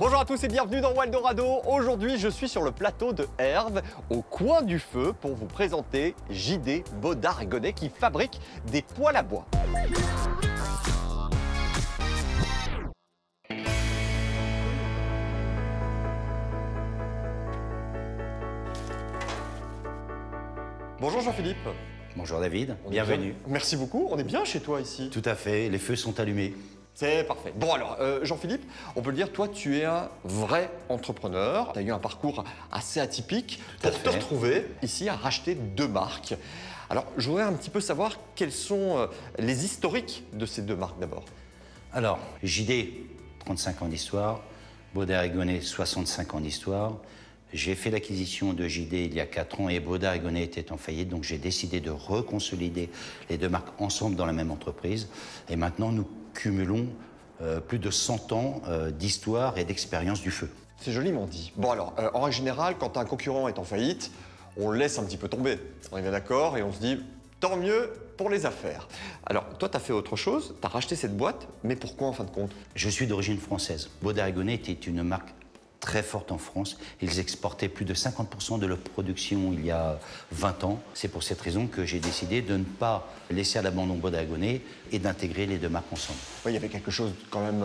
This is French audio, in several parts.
Bonjour à tous et bienvenue dans Waldorado. Aujourd'hui, je suis sur le plateau de Herve, au coin du feu, pour vous présenter JD Bodard-Gonnet qui fabrique des poêles à bois. Bonjour Jean-Philippe. Bonjour David, bienvenue. Merci beaucoup, on est bien chez toi ici. Tout à fait, les feux sont allumés. C'est parfait. Bon alors, Jean-Philippe, on peut le dire, toi tu es un vrai entrepreneur. Tu as eu un parcours assez atypique pour te retrouver ici à racheter 2 marques. Alors, je voudrais un petit peu savoir quels sont les historiques de ces 2 marques d'abord. Alors, JD, 35 ans d'histoire, Bodard-Gonnet, 65 ans d'histoire. J'ai fait l'acquisition de JD il y a 4 ans et Bodard-Gonnet était en faillite, donc j'ai décidé de reconsolider les 2 marques ensemble dans la même entreprise. Et maintenant, nous cumulons plus de 100 ans d'histoire et d'expérience du feu. C'est joliment dit. Bon alors, en règle générale, quand un concurrent est en faillite, on le laisse un petit peu tomber. On est bien d'accord et on se dit, tant mieux pour les affaires. Alors, toi, tu as fait autre chose, tu as racheté cette boîte, mais pourquoi en fin de compte? Je suis d'origine française. Bodard-Gonnet était une marque très forte en France. Ils exportaient plus de 50% de leur production il y a 20 ans. C'est pour cette raison que j'ai décidé de ne pas laisser à l'abandon Bodard-Gonnet et d'intégrer les 2 marques ensemble. Oui, il y avait quelque chose quand même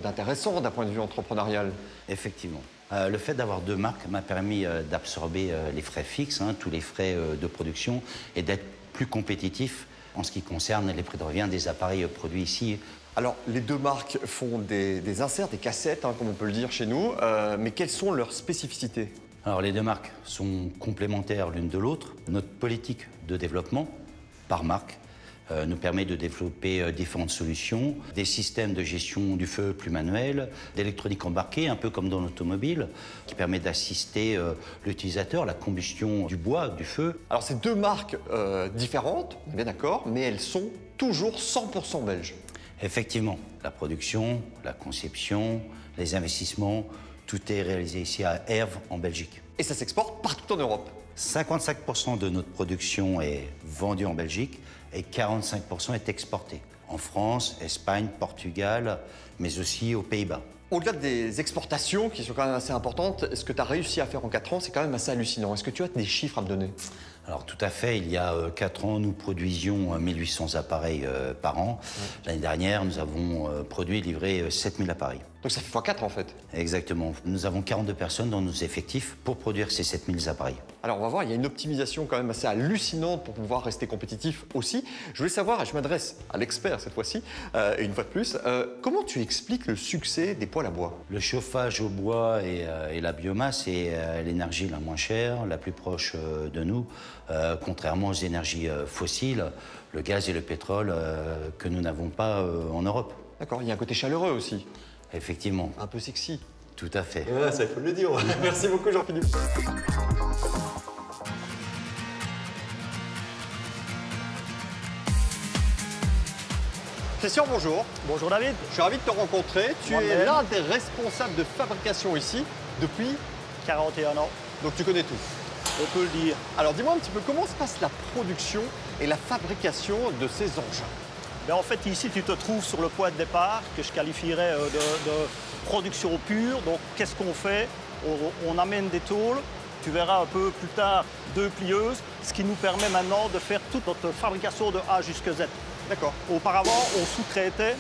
d'intéressant d'un point de vue entrepreneurial. Effectivement. Le fait d'avoir 2 marques m'a permis d'absorber les frais fixes, tous les frais de production, et d'être plus compétitif en ce qui concerne les prix de revient des appareils produits ici. Alors, les 2 marques font des inserts, des cassettes, comme on peut le dire chez nous, mais quelles sont leurs spécificités? Alors, les 2 marques sont complémentaires l'une de l'autre. Notre politique de développement par marque nous permet de développer différentes solutions, des systèmes de gestion du feu plus manuels, d'électronique embarquée, un peu comme dans l'automobile, qui permet d'assister l'utilisateur à la combustion du bois, du feu. Alors, c'est 2 marques différentes, on est bien d'accord, mais elles sont toujours 100% belges. Effectivement, la production, la conception, les investissements, tout est réalisé ici à Herve, en Belgique. Et ça s'exporte partout en Europe. 55% de notre production est vendue en Belgique et 45% est exportée. En France, Espagne, Portugal, mais aussi aux Pays-Bas. Au-delà des exportations, qui sont quand même assez importantes, ce que tu as réussi à faire en 4 ans, c'est quand même assez hallucinant. Est-ce que tu as des chiffres à me donner? Alors tout à fait, il y a 4 ans, nous produisions 1800 appareils par an. L'année dernière, nous avons produit et livré 7000 appareils. Donc ça fait x4 en fait. Exactement. Nous avons 42 personnes dans nos effectifs pour produire ces 7000 appareils. Alors on va voir, il y a une optimisation quand même assez hallucinante pour pouvoir rester compétitif aussi. Je voulais savoir, et je m'adresse à l'expert cette fois-ci, et une fois de plus, comment tu expliques le succès des poêles à bois? Le chauffage au bois et la biomasse est l'énergie la moins chère, la plus proche de nous. Contrairement aux énergies fossiles, le gaz et le pétrole que nous n'avons pas en Europe. D'accord, il y a un côté chaleureux aussi. Effectivement. Un peu sexy. Tout à fait. Ouais, ça, il faut le dire. Merci beaucoup, Jean-Philippe. Christian, bonjour. Bonjour David. Je suis ravi de te rencontrer. Tu es l'un des responsables de fabrication ici depuis 41 ans. Donc tu connais tout. On peut le dire. Alors dis-moi un petit peu comment se passe la production et la fabrication de ces engins? En fait, ici, tu te trouves sur le point de départ, que je qualifierais de production pure. Donc, qu'est-ce qu'on fait? On amène des tôles. Tu verras un peu plus tard 2 plieuses, ce qui nous permet maintenant de faire toute notre fabrication de A jusqu'à Z. D'accord. Auparavant, on sous-traitait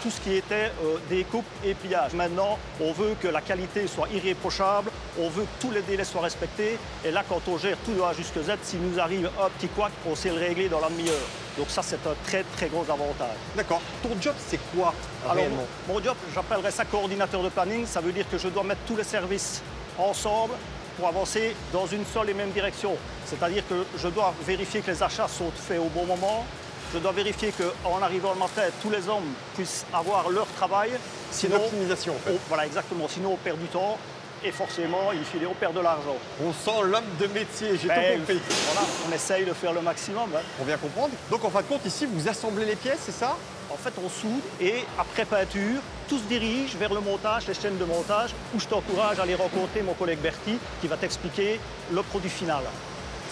tout ce qui était découpe et pliage. Maintenant, on veut que la qualité soit irréprochable, on veut que tous les délais soient respectés. Et là, quand on gère tout de A jusqu'à Z, s'il nous arrive un petit couac, on sait le régler dans la demi-heure. Donc ça, c'est un très, très gros avantage. D'accord. Ton job, c'est quoi réellement? Mon job, j'appellerais ça coordinateur de planning. Ça veut dire que je dois mettre tous les services ensemble pour avancer dans une seule et même direction. C'est-à-dire que je dois vérifier que les achats sont faits au bon moment. Je dois vérifier qu'en arrivant le matin, tous les hommes puissent avoir leur travail. C'est une optimisation, en fait. Voilà, exactement. Sinon, on perd du temps et forcément, in fine, on perd de l'argent. On sent l'homme de métier, j'ai tout compris. Voilà, on essaye de faire le maximum. Pour bien comprendre. Donc, en fin de compte, ici, vous assemblez les pièces, c'est ça? En fait, on soude et après peinture, tout se dirige vers le montage, les chaînes de montage, où je t'encourage à aller rencontrer mon collègue Bertie qui va t'expliquer le produit final.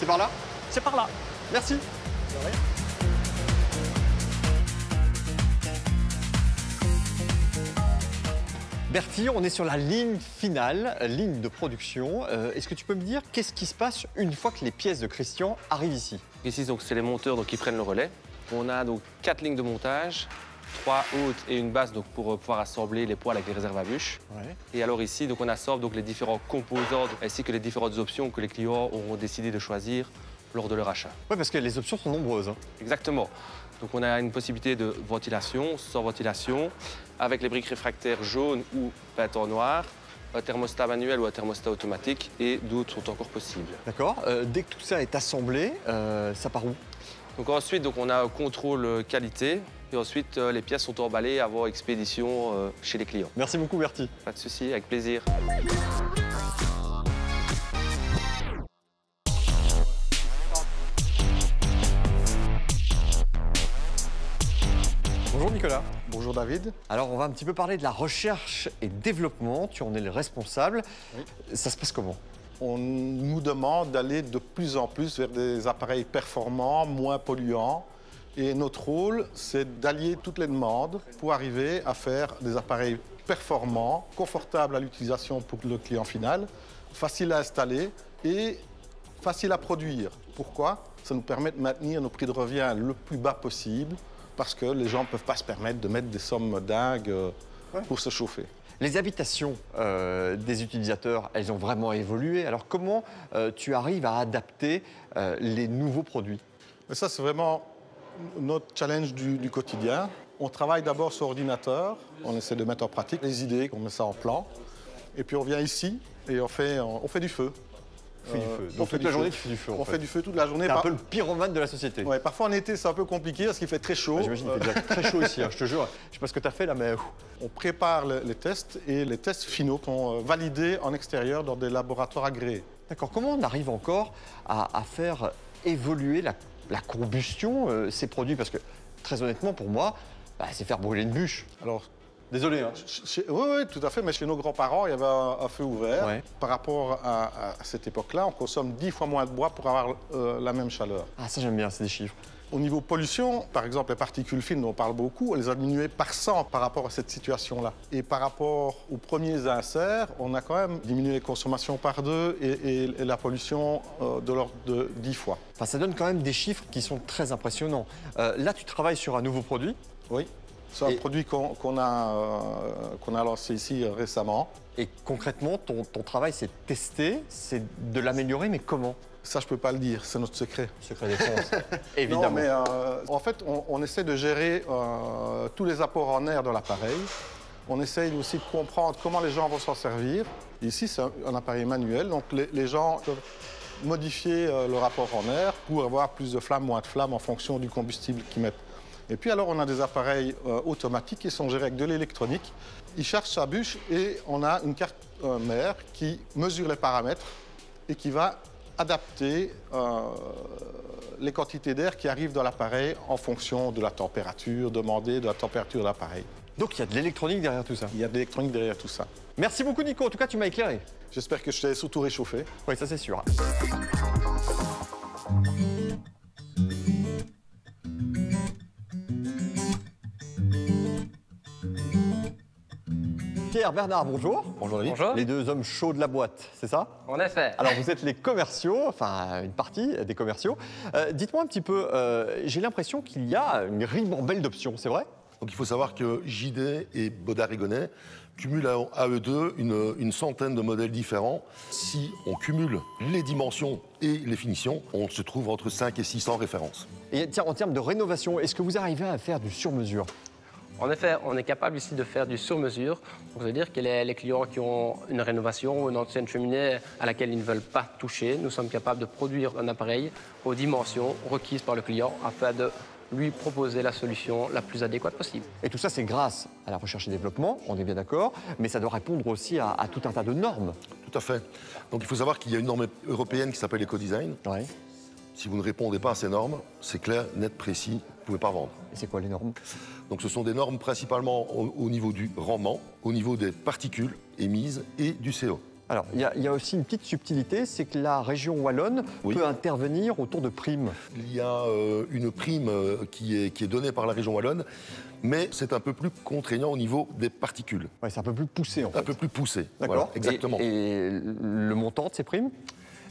C'est par là? C'est par là. Merci. De rien. Bertie, on est sur la ligne finale, ligne de production. Est-ce que tu peux me dire qu'est-ce qui se passe une fois que les pièces de Christian arrivent ici? Ici, c'est les monteurs qui prennent le relais. On a donc 4 lignes de montage, 3 hautes et une basse pour pouvoir assembler les poêles avec les réserves à bûches. Ouais. Et alors ici, on assemble les différents composants ainsi que les différentes options que les clients auront décidé de choisir lors de leur achat. Oui, parce que les options sont nombreuses. Exactement. Donc on a une possibilité de ventilation, sans ventilation, avec les briques réfractaires jaunes ou peintes en noir, un thermostat manuel ou un thermostat automatique, et d'autres sont encore possibles. D'accord. Dès que tout ça est assemblé, ça part où? Donc ensuite, on a un contrôle qualité, et ensuite les pièces sont emballées avant expédition chez les clients. Merci beaucoup, Bertie. Pas de souci, avec plaisir. Bonjour Nicolas. Bonjour David. Alors on va un petit peu parler de la recherche et développement, tu en es le responsable. Oui. Ça se passe comment? On nous demande d'aller de plus en plus vers des appareils performants, moins polluants. Et notre rôle, c'est d'allier toutes les demandes pour arriver à faire des appareils performants, confortables à l'utilisation pour le client final, faciles à installer et faciles à produire. Pourquoi? Ça nous permet de maintenir nos prix de revient le plus bas possible, parce que les gens ne peuvent pas se permettre de mettre des sommes dingues pour se chauffer. Les habitations des utilisateurs, elles ont vraiment évolué. Alors comment tu arrives à adapter les nouveaux produits? Mais ça, c'est vraiment notre challenge du quotidien. On travaille d'abord sur ordinateur, on essaie de mettre en pratique les idées, on met ça en plan. Et puis on vient ici et on fait du feu. On fait du feu. Donc toute la journée, tu fais du feu. On fait du feu toute la journée. T'es un peu le pyromane de la société. Ouais, parfois en été, c'est un peu compliqué parce qu'il fait très chaud. J'imagine qu'il fait déjà très chaud ici, hein, je te jure. Je sais pas ce que tu as fait là, mais... On prépare les tests et les tests finaux sont validés en extérieur dans des laboratoires agréés. D'accord. Comment on arrive encore à faire évoluer la combustion, ces produits? Parce que, très honnêtement, pour moi, c'est faire brûler une bûche. Alors, désolé, hein. Oui, tout à fait, mais chez nos grands-parents, il y avait un feu ouvert. Ouais. Par rapport à cette époque-là, on consomme 10 fois moins de bois pour avoir la même chaleur. Ah, ça j'aime bien, c'est des chiffres. Au niveau pollution, par exemple, les particules fines dont on parle beaucoup, on les a diminuées par 100 par rapport à cette situation-là. Et par rapport aux premiers inserts, on a quand même diminué les consommations par 2 et la pollution de l'ordre de 10 fois. Enfin, ça donne quand même des chiffres qui sont très impressionnants. Là, tu travailles sur un nouveau produit. Oui, c'est un produit qu'on a lancé ici récemment. Et concrètement, ton travail, c'est de tester, c'est de l'améliorer, mais comment? Ça, je ne peux pas le dire, c'est notre secret. Secret défense, évidemment. Non, mais en fait, on essaie de gérer tous les apports en air de l'appareil. On essaye aussi de comprendre comment les gens vont s'en servir. Ici, c'est un appareil manuel, donc les gens peuvent modifier le rapport en air pour avoir plus de flammes, moins de flammes en fonction du combustible qu'ils mettent. Et puis alors, on a des appareils automatiques qui sont gérés avec de l'électronique. Ils chargent sa bûche et on a une carte mère qui mesure les paramètres et qui va adapter les quantités d'air qui arrivent dans l'appareil en fonction de la température demandée, de la température de l'appareil. Donc il y a de l'électronique derrière tout ça. Il y a de l'électronique derrière tout ça. Merci beaucoup Nico, en tout cas tu m'as éclairé. J'espère que je t'ai surtout réchauffé. Oui, ça c'est sûr. Pierre, Bernard, bonjour. Bonjour David. Bonjour. Les deux hommes chauds de la boîte, c'est ça? En effet. Alors vous êtes les commerciaux, enfin une partie des commerciaux. Dites-moi un petit peu, j'ai l'impression qu'il y a une ribambelle d'options, c'est vrai? Donc il faut savoir que JD et Bodar-Rigonnet cumulent à eux deux une centaine de modèles différents. Si on cumule les dimensions et les finitions, on se trouve entre 5 et 600 références. Et tiens, en termes de rénovation, est-ce que vous arrivez à faire du sur-mesure? En effet, on est capable ici de faire du sur-mesure. Donc, c'est-à-dire que les clients qui ont une rénovation ou une ancienne cheminée à laquelle ils ne veulent pas toucher, nous sommes capables de produire un appareil aux dimensions requises par le client afin de lui proposer la solution la plus adéquate possible. Et tout ça, c'est grâce à la recherche et développement, on est bien d'accord, mais ça doit répondre aussi à tout un tas de normes. Tout à fait. Donc il faut savoir qu'il y a une norme européenne qui s'appelle l'éco-design. Ouais. Si vous ne répondez pas à ces normes, c'est clair, net, précis, vous ne pouvez pas vendre. Et c'est quoi les normes? Donc ce sont des normes principalement au niveau du rendement, au niveau des particules émises et du CO. Alors, il y a aussi une petite subtilité, c'est que la région wallonne peut intervenir autour de primes. Il y a une prime qui est donnée par la région wallonne, mais c'est un peu plus contraignant au niveau des particules. Ouais, c'est un peu plus poussé en fait. Un peu plus poussé. D'accord. Voilà, exactement. Et le montant de ces primes?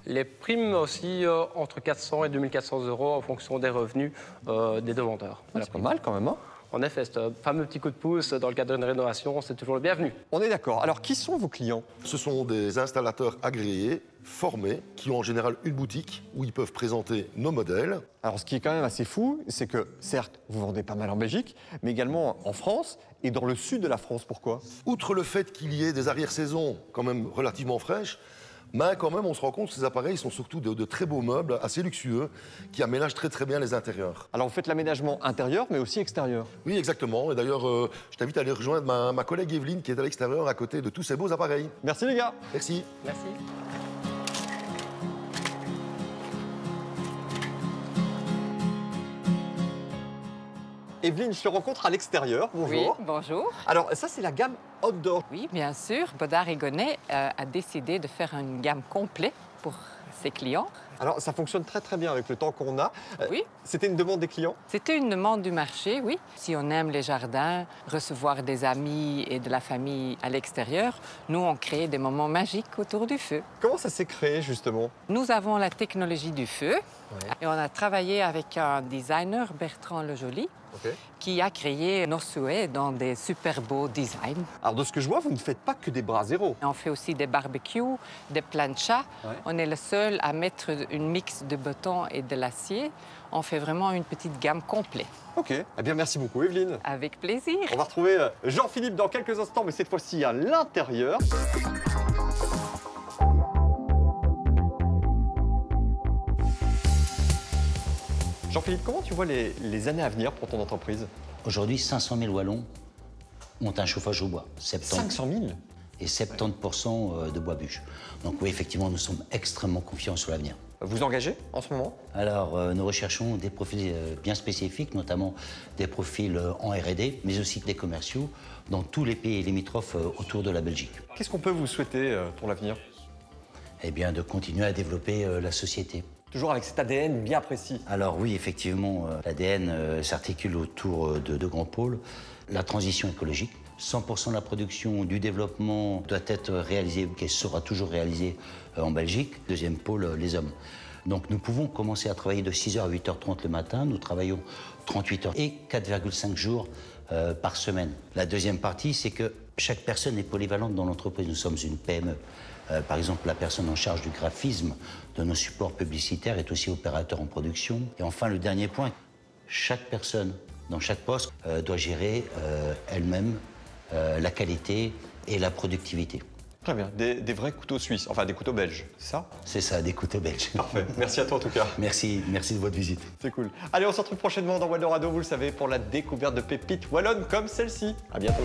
Les primes aussi entre 400 et 2400 € en fonction des revenus des demandeurs. C'est pas mal quand même, hein? En effet, ce fameux petit coup de pouce dans le cadre d'une rénovation, c'est toujours le bienvenu. On est d'accord. Alors, qui sont vos clients? Ce sont des installateurs agréés, formés, qui ont en général une boutique où ils peuvent présenter nos modèles. Alors, ce qui est quand même assez fou, c'est que, certes, vous vendez pas mal en Belgique, mais également en France et dans le sud de la France. Pourquoi? Outre le fait qu'il y ait des arrière-saisons quand même relativement fraîches, mais quand même, on se rend compte que ces appareils sont surtout de très beaux meubles, assez luxueux, qui aménagent très très bien les intérieurs. Alors, vous faites l'aménagement intérieur, mais aussi extérieur. Oui, exactement. Et d'ailleurs, je t'invite à aller rejoindre ma collègue Evelyne, qui est à l'extérieur, à côté de tous ces beaux appareils. Merci les gars. Merci. Merci. Evelyne, je te rencontre à l'extérieur. Bonjour. Oui, bonjour. Alors, ça, c'est la gamme outdoor. Oui, bien sûr. Bodard et Gonnet a décidé de faire une gamme complète pour ses clients. Alors, ça fonctionne très très bien avec le temps qu'on a. Oui. C'était une demande des clients? C'était une demande du marché, oui. Si on aime les jardins, recevoir des amis et de la famille à l'extérieur, nous, on crée des moments magiques autour du feu. Comment ça s'est créé, justement? Nous avons la technologie du feu et on a travaillé avec un designer, Bertrand Lejoli, qui a créé nos souhaits dans des super beaux designs. Alors, de ce que je vois, vous ne faites pas que des bras zéro. On fait aussi des barbecues, des planchas. On est le seul à mettre une mix de béton et de l'acier. On fait vraiment une petite gamme complète. Ok. Eh bien, merci beaucoup, Evelyne. Avec plaisir. On va retrouver Jean-Philippe dans quelques instants, mais cette fois-ci à l'intérieur. Jean-Philippe, comment tu vois les années à venir pour ton entreprise? Aujourd'hui, 500 000 Wallons ont un chauffage au bois. 500 000? Et 70% de bois bûche. Donc oui, effectivement, nous sommes extrêmement confiants sur l'avenir. Vous engagez en ce moment? Alors, nous recherchons des profils bien spécifiques, notamment des profils en R&D, mais aussi des commerciaux dans tous les pays limitrophes autour de la Belgique. Qu'est-ce qu'on peut vous souhaiter pour l'avenir? Eh bien, de continuer à développer la société. Toujours avec cet ADN bien précis. Alors oui, effectivement, l'ADN s'articule autour de deux grands pôles. La transition écologique. 100% de la production, du développement doit être réalisé, qui sera toujours réalisé en Belgique. Deuxième pôle, les hommes. Donc nous pouvons commencer à travailler de 6h à 8h30 le matin. Nous travaillons 38 heures et 4,5 jours par semaine. La deuxième partie, c'est que chaque personne est polyvalente dans l'entreprise. Nous sommes une PME. Par exemple, la personne en charge du graphisme de nos supports publicitaires est aussi opérateur en production. Et enfin, le dernier point, chaque personne dans chaque poste doit gérer elle-même la qualité et la productivité. Très bien, des vrais couteaux suisses, enfin des couteaux belges, c'est ça? C'est ça, des couteaux belges. Parfait, merci à toi en tout cas. Merci de votre visite. C'est cool. Allez, on se retrouve prochainement dans Waldorado, vous le savez, pour la découverte de pépites wallonnes comme celle-ci. À bientôt.